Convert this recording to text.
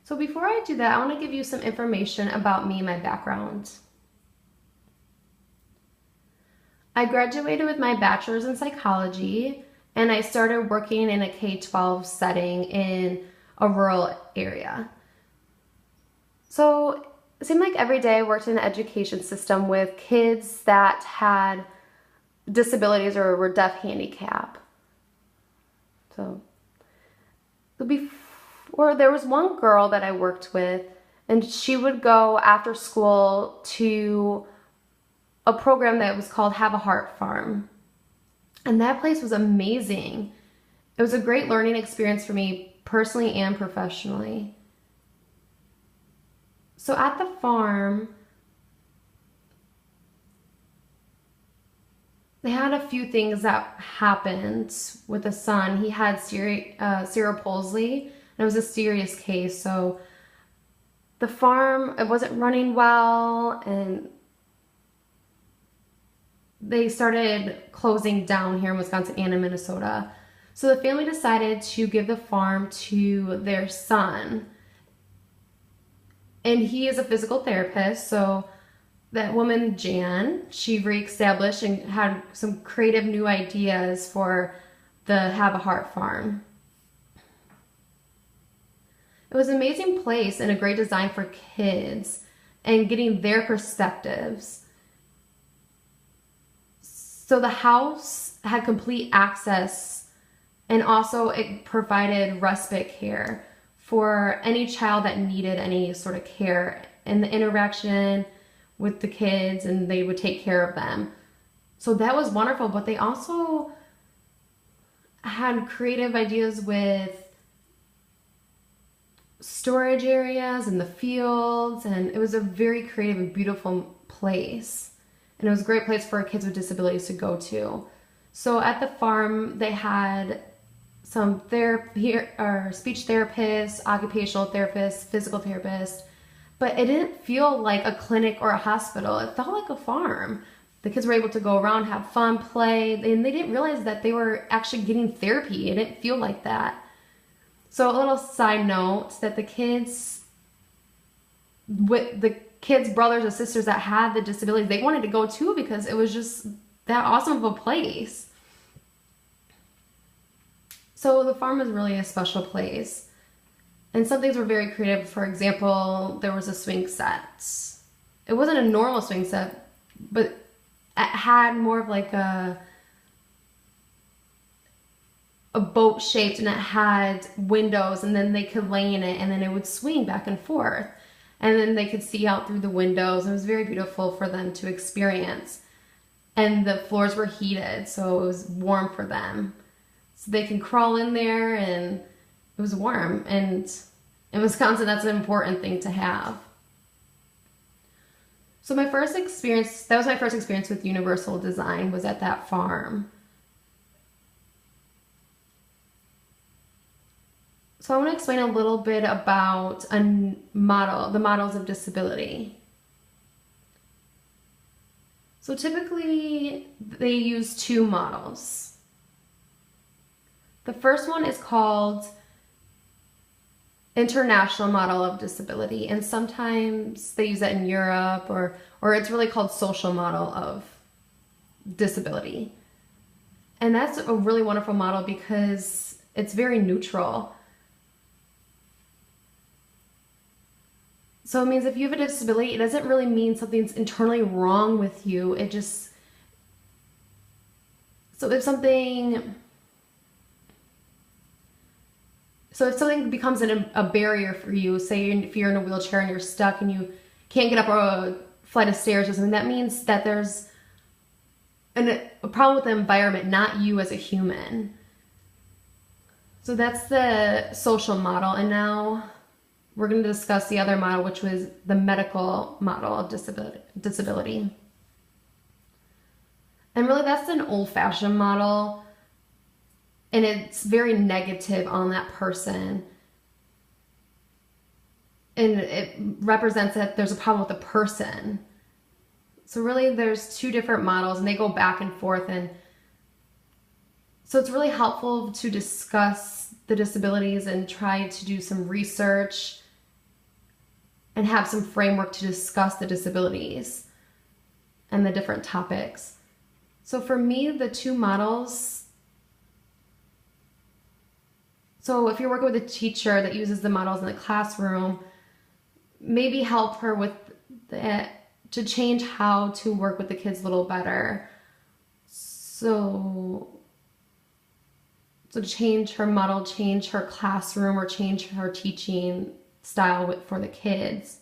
So before I do that, I want to give you some information about me and my background. I graduated with my bachelor's in psychology, and I started working in a K-12 setting in a rural area. So it seemed like every day I worked in an education system with kids that had disabilities or were deaf handicap. So before, there was one girl that I worked with, and she would go after school to a program that was called Have a Heart Farm. And that place was amazing. It was a great learning experience for me personally and professionally. So at the farm, they had a few things that happened with the son. He had cerebral palsy, and it was a serious case. So the farm, it wasn't running well, and they started closing down here in Wisconsin and in Minnesota. So the family decided to give the farm to their son. And he is a physical therapist, so that woman, Jan, she reestablished and had some creative new ideas for the Have a Heart Farm. It was an amazing place and a great design for kids and getting their perspectives. So the house had complete access, and also it provided respite care for any child that needed any sort of care and the interaction with the kids, and they would take care of them. So that was wonderful, but they also had creative ideas with storage areas in the fields, and it was a very creative and beautiful place. And it was a great place for kids with disabilities to go to. So at the farm, they had some speech therapists, occupational therapists, physical therapists, but it didn't feel like a clinic or a hospital. It felt like a farm. The kids were able to go around, have fun, play, and they didn't realize that they were actually getting therapy. It didn't feel like that. So a little side note, that the kids, with the kids' brothers and sisters that had the disabilities, they wanted to go too because it was just that awesome of a place. So the farm was really a special place. And some things were very creative. For example, there was a swing set. It wasn't a normal swing set, but it had more of like a boat shaped, and it had windows, and then they could lay in it, and then it would swing back and forth. And then they could see out through the windows. It was very beautiful for them to experience. And the floors were heated, so it was warm for them. So they can crawl in there, and it was warm. And in Wisconsin, that's an important thing to have. So that was my first experience with universal design, was at that farm. So I want to explain a little bit about the models of disability. So typically they use two models. The first one is called International Model of Disability, and sometimes they use that in Europe, or it's really called Social Model of Disability. And that's a really wonderful model because it's very neutral. So it means if you have a disability, it doesn't really mean something's internally wrong with you. So if something becomes a barrier for you, say if you're in a wheelchair and you're stuck and you can't get up a flight of stairs or something, that means that there's a problem with the environment, not you as a human. So that's the social model. And now we're going to discuss the other model, which was the medical model of disability. And really, that's an old-fashioned model, and it's very negative on that person. And it represents that there's a problem with the person. So really, there's two different models, and they go back and forth. And so it's really helpful to discuss the disabilities and try to do some research and have some framework to discuss the disabilities and the different topics. So for me, the two models, so if you're working with a teacher that uses the models in the classroom, maybe help her with to change how to work with the kids a little better. So change her model, change her classroom, or change her teaching style for the kids.